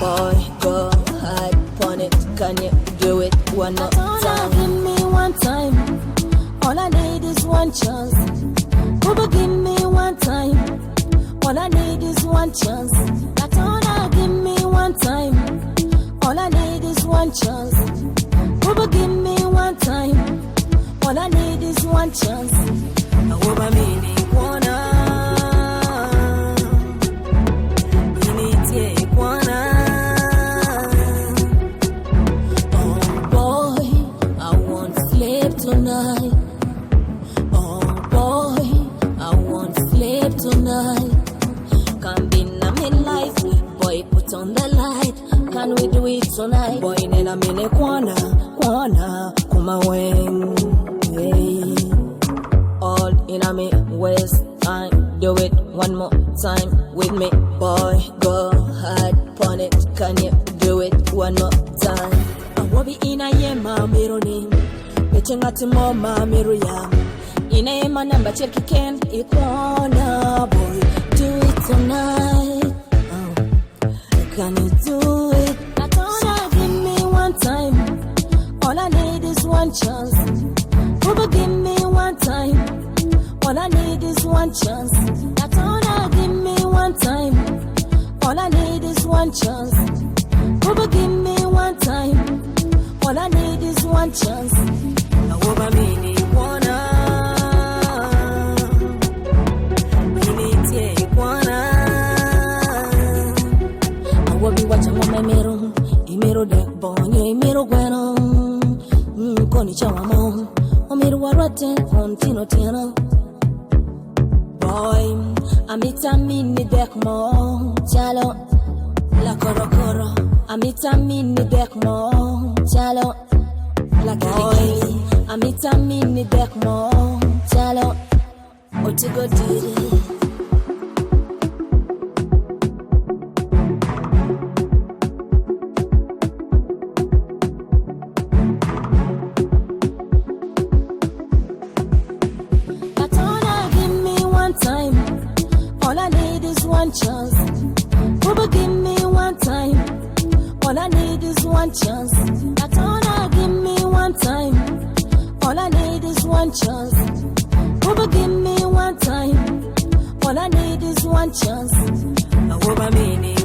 Boy, go hard on it. Can you do it one more time? Give me one time. All I need is one chance. Booba, give me one time. All I need is one chance. Latona, give me one time. All I need is one chance. Booba, give me one time. All I need is one chance. Booba, meaning wanna. Tonight, oh boy, I won't sleep tonight. Come be in my life, boy, put on the light. Can we do it tonight? Boy, nena mine kwana, kuma weng. Hey. All in a me waste time. Do it one more time with me, boy. Go hard on it. Can you do it one more time? I will be in a yema mironi. Chengati mama miruya ina ema namba cherki ken ikona boy do it tonight. Can you do it? Latona, give me one time. All I need is one chance. Booba, give me one time. All I need is one chance. Latona, give me one time. All I need is one chance. Booba, give me one time. All I need is one chance. Over mini wanna, mini take wanna. I will be watching on my mirror, imero de bonyo, imero bueno. Koni chawamo, omiro warate, contino tiano. Boy, amita mini dekmo, chalo, la korokoro. Amita mini dekmo, chalo, la boy. Amita mini back more, chalo, otigo diri. Latona, give me one time. All I need is one chance. Booba, give me one time. All I need is one chance. Latona, give me one time. All I need is one chance. Booba, give me one time. All I need is one chance. Booba, meaning.